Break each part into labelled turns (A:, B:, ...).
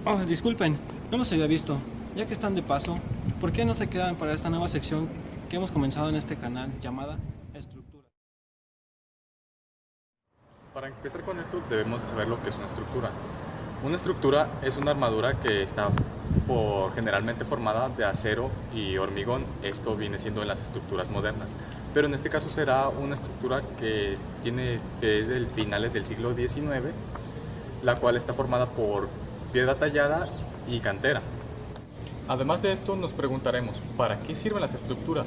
A: Oh, disculpen, no los había visto. Ya que están de paso, ¿por qué no se quedan para esta nueva sección que hemos comenzado en este canal llamada Estructura?
B: Para empezar con esto debemos de saber lo que es una estructura. Una estructura es una armadura que está generalmente formada de acero y hormigón. Esto viene siendo en las estructuras modernas. Pero en este caso será una estructura que es de finales del siglo XIX, la cual está formada por piedra tallada y cantera. Además de esto, nos preguntaremos, ¿para qué sirven las estructuras?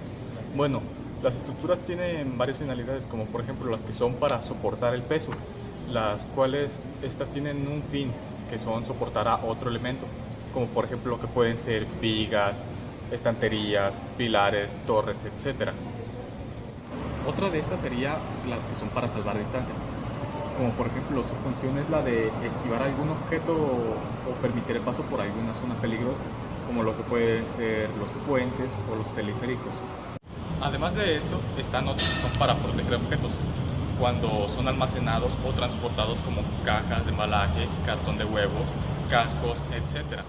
B: Bueno, las estructuras tienen varias finalidades, como por ejemplo las que son para soportar el peso, las cuales estas tienen un fin, que son soportar a otro elemento, como por ejemplo lo que pueden ser vigas, estanterías, pilares, torres, etcétera. Otra de estas sería las que son para salvar distancias, como por ejemplo su función es la de esquivar algún objeto o permitir el paso por alguna zona peligrosa, como lo que pueden ser los puentes o los teleféricos. Además de esto, están otros que son para proteger objetos, cuando son almacenados o transportados como cajas de embalaje, cartón de huevo, cascos, etc.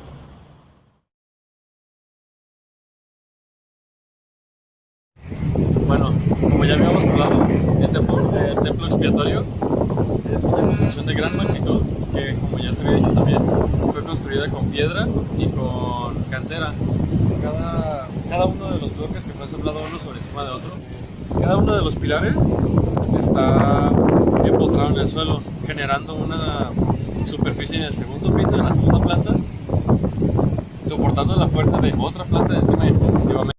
A: Bueno, como ya habíamos hablado, el templo expiatorio es una construcción de gran magnitud que, como ya se había dicho también, fue construida con piedra y con cantera. Cada uno de los bloques que fue asamblado uno sobre encima de otro, cada uno de los pilares está empotrado en el suelo, generando una superficie en el segundo piso, en la segunda planta, soportando la fuerza de otra planta de encima y sucesivamente.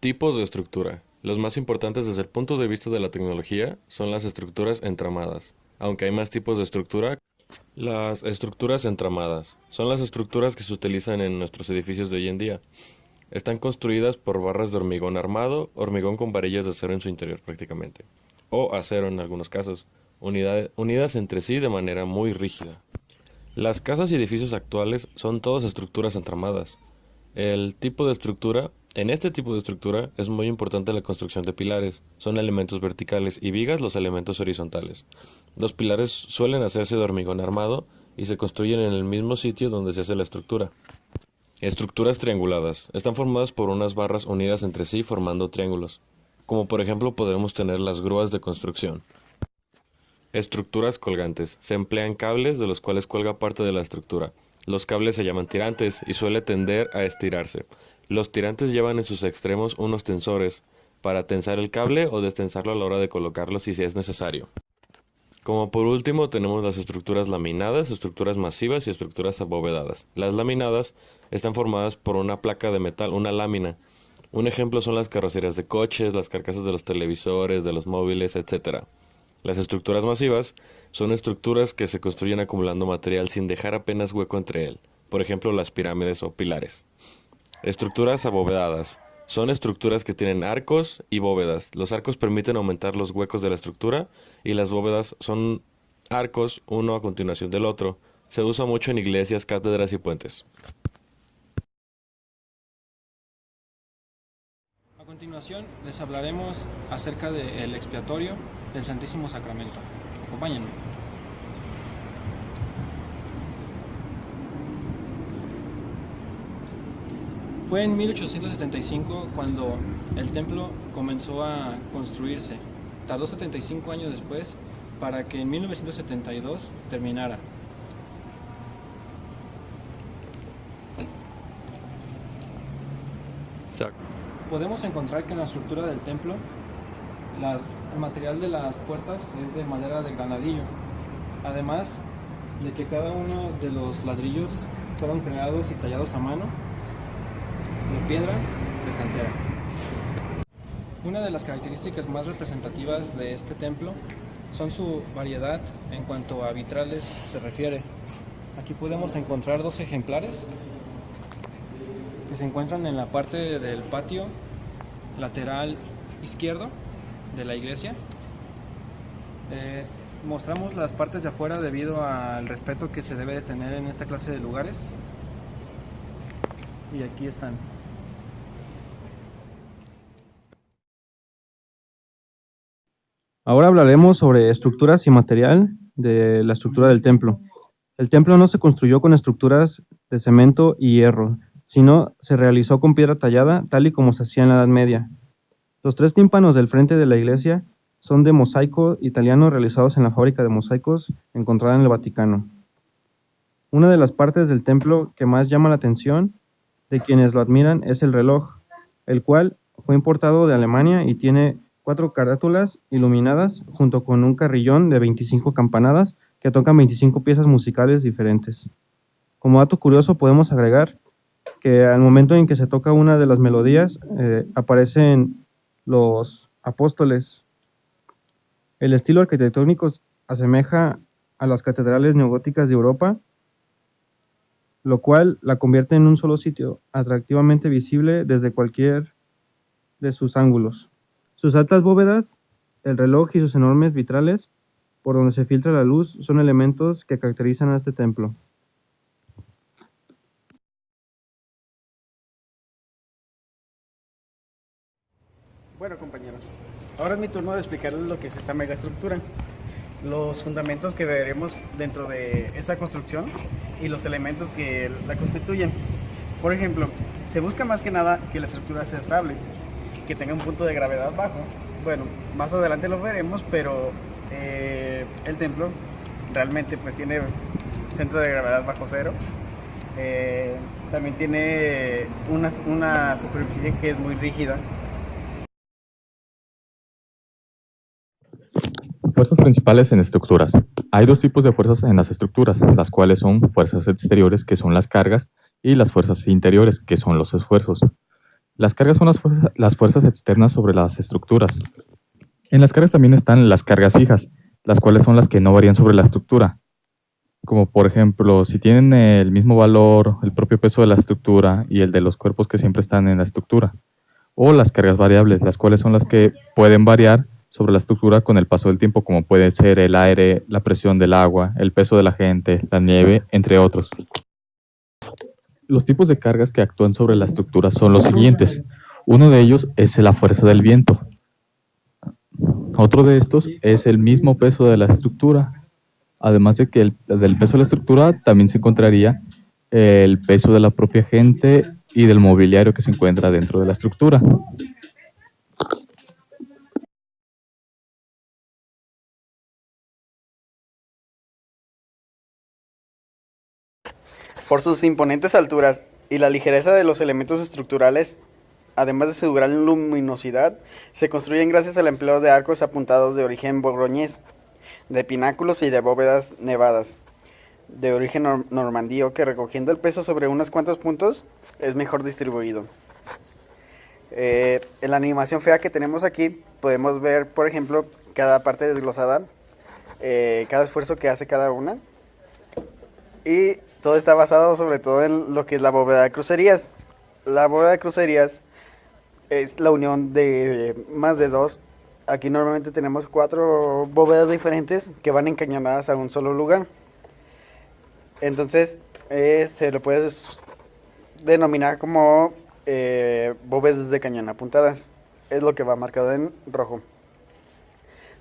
C: Tipos de estructura. Los más importantes desde el punto de vista de la tecnología son las estructuras entramadas. Aunque hay más tipos de estructura, las estructuras entramadas son las estructuras que se utilizan en nuestros edificios de hoy en día. Están construidas por barras de hormigón armado, hormigón con varillas de acero en su interior prácticamente, o acero en algunos casos, unidas entre sí de manera muy rígida. Las casas y edificios actuales son todas estructuras entramadas. En este tipo de estructura es muy importante la construcción de pilares. Son elementos verticales y vigas los elementos horizontales. Los pilares suelen hacerse de hormigón armado y se construyen en el mismo sitio donde se hace la estructura. Estructuras trianguladas. Están formadas por unas barras unidas entre sí formando triángulos. Como por ejemplo podremos tener las grúas de construcción. Estructuras colgantes. Se emplean cables de los cuales cuelga parte de la estructura. Los cables se llaman tirantes y suele tender a estirarse. Los tirantes llevan en sus extremos unos tensores para tensar el cable o destensarlo a la hora de colocarlo si es necesario. Como por último tenemos las estructuras laminadas, estructuras masivas y estructuras abovedadas. Las laminadas están formadas por una placa de metal, una lámina. Un ejemplo son las carrocerías de coches, las carcasas de los televisores, de los móviles, etc. Las estructuras masivas son estructuras que se construyen acumulando material sin dejar apenas hueco entre él, por ejemplo las pirámides o pilares. Estructuras abovedadas son estructuras que tienen arcos y bóvedas. Los arcos permiten aumentar los huecos de la estructura y las bóvedas son arcos uno a continuación del otro. Se usa mucho en iglesias, cátedras y puentes.
A: A continuación les hablaremos acerca del expiatorio del Santísimo Sacramento. Acompáñenme. Fue en 1875 cuando el templo comenzó a construirse. Tardó 75 años después para que en 1972 terminara. Podemos encontrar que en la estructura del templo el material de las puertas es de madera de granadillo, además de que cada uno de los ladrillos fueron creados y tallados a mano de piedra de cantera. Una de las características más representativas de este templo son su variedad en cuanto a vitrales se refiere. Aquí podemos encontrar dos ejemplares que se encuentran en la parte del patio lateral izquierdo de la iglesia. Mostramos las partes de afuera debido al respeto que se debe de tener en esta clase de lugares. Y aquí están. Ahora hablaremos sobre estructuras y material de la estructura del templo. El templo no se construyó con estructuras de cemento y hierro, sino se realizó con piedra tallada, tal y como se hacía en la Edad Media. Los 3 tímpanos del frente de la iglesia son de mosaico italiano realizados en la fábrica de mosaicos encontrada en el Vaticano. Una de las partes del templo que más llama la atención de quienes lo admiran es el reloj, el cual fue importado de Alemania y tiene 4 carátulas iluminadas junto con un carrillón de 25 campanadas que tocan 25 piezas musicales diferentes. Como dato curioso podemos agregar que al momento en que se toca una de las melodías aparecen los apóstoles. El estilo arquitectónico asemeja a las catedrales neogóticas de Europa, lo cual la convierte en un solo sitio, atractivamente visible desde cualquier de sus ángulos. Sus altas bóvedas, el reloj y sus enormes vitrales, por donde se filtra la luz, son elementos que caracterizan a este templo.
D: Bueno, compañeros, ahora es mi turno de explicarles lo que es esta megaestructura, los fundamentos que veremos dentro de esta construcción y los elementos que la constituyen. Por ejemplo, se busca más que nada que la estructura sea estable, que tenga un punto de gravedad bajo. Bueno, más adelante lo veremos, pero el templo realmente pues tiene centro de gravedad bajo cero. También tiene una superficie que es muy rígida.
B: Fuerzas principales en estructuras. Hay 2 tipos de fuerzas en las estructuras, las cuales son fuerzas exteriores, que son las cargas, y las fuerzas interiores, que son los esfuerzos. Las cargas son las fuerzas externas sobre las estructuras. En las cargas también están las cargas fijas, las cuales son las que no varían sobre la estructura. Como por ejemplo, si tienen el mismo valor, el propio peso de la estructura y el de los cuerpos que siempre están en la estructura. O las cargas variables, las cuales son las que pueden variar sobre la estructura con el paso del tiempo, como puede ser el aire, la presión del agua, el peso de la gente, la nieve, entre otros. Los tipos de cargas que actúan sobre la estructura son los siguientes. Uno de ellos es la fuerza del viento. Otro de estos es el mismo peso de la estructura. Además de que del peso de la estructura también se encontraría el peso de la propia gente y del mobiliario que se encuentra dentro de la estructura.
D: Por sus imponentes alturas y la ligereza de los elementos estructurales, además de su gran luminosidad, se construyen gracias al empleo de arcos apuntados de origen borgoñés, de pináculos y de bóvedas nevadas, de origen normandío, que recogiendo el peso sobre unos cuantos puntos es mejor distribuido. En la animación fea que tenemos aquí podemos ver, por ejemplo, cada parte desglosada, cada esfuerzo que hace cada una, y todo está basado sobre todo en lo que es la bóveda de crucerías. La bóveda de crucerías es la unión de más de 2. Aquí normalmente tenemos 4 bóvedas diferentes que van encañonadas a un solo lugar. Entonces se lo puedes denominar como bóvedas de cañón apuntadas. Es lo que va marcado en rojo.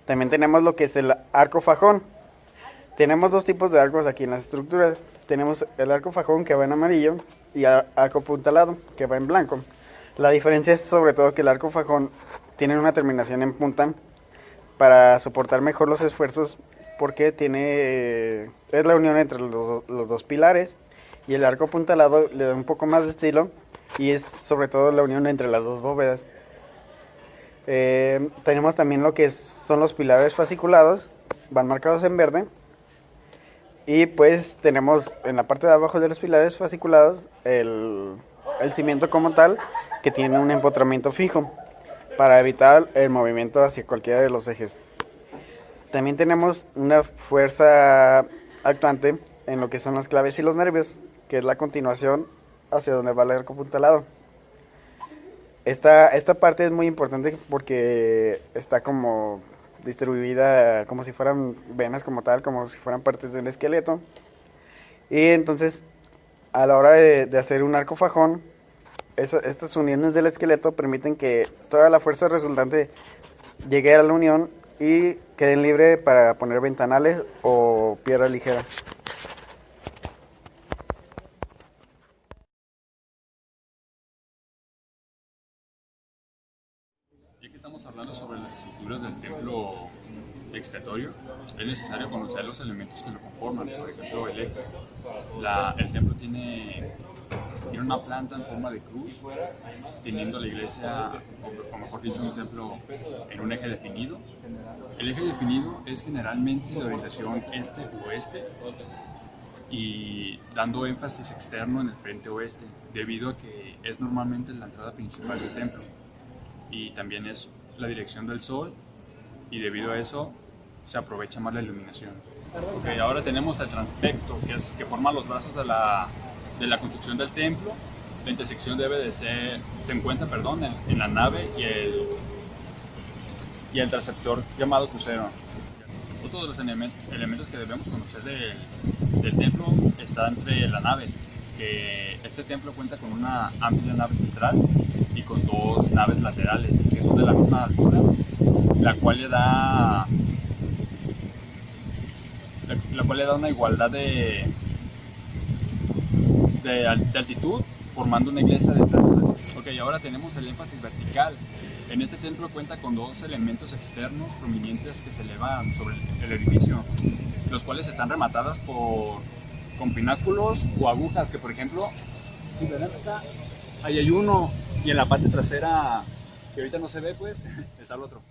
D: También tenemos lo que es el arco fajón. Tenemos 2 tipos de arcos aquí en las estructuras. Tenemos el arco fajón, que va en amarillo, y el arco apuntalado, que va en blanco. La diferencia es sobre todo que el arco fajón tiene una terminación en punta para soportar mejor los esfuerzos, porque es la unión entre los 2 pilares, y el arco apuntalado le da un poco más de estilo y es sobre todo la unión entre las 2 bóvedas. Tenemos también lo que son los pilares fasciculados, van marcados en verde. Y pues tenemos en la parte de abajo de los pilares fasciculados el cimiento como tal, que tiene un empotramiento fijo para evitar el movimiento hacia cualquiera de los ejes. También tenemos una fuerza actuante en lo que son las claves y los nervios, que es la continuación hacia donde va el arco apuntalado. Esta parte es muy importante porque está como distribuida como si fueran venas como tal, como si fueran partes del esqueleto. Y entonces a la hora de hacer un arco fajón, estas uniones del esqueleto permiten que toda la fuerza resultante llegue a la unión y queden libre para poner ventanales o piedra ligera.
E: estructuras del templo expiatorio, es necesario conocer los elementos que lo conforman. Por ejemplo, el eje. El templo tiene una planta en forma de cruz, teniendo la iglesia, o mejor dicho, un templo en un eje definido. El eje definido es generalmente de orientación este-oeste y dando énfasis externo en el frente oeste, debido a que es normalmente la entrada principal del templo y también es la dirección del sol, y debido a eso se aprovecha más la iluminación. Ok, ahora tenemos el transepto, que forma los brazos de la construcción del templo. La intersección se encuentra en la nave y el transeptor llamado crucero. Otro de los elementos que debemos conocer del templo está entre la nave, que este templo cuenta con una amplia nave central y con dos naves laterales que son de la misma altura, la cual le da una igualdad de altitud, formando una iglesia de alturas. Ok, ahora tenemos el énfasis vertical. En este templo cuenta con dos elementos externos prominentes que se elevan sobre el edificio, los cuales están rematadas con pináculos o agujas, que por ejemplo, si ven acá, ahí hay uno, y en la parte trasera, que ahorita no se ve, pues, está el otro.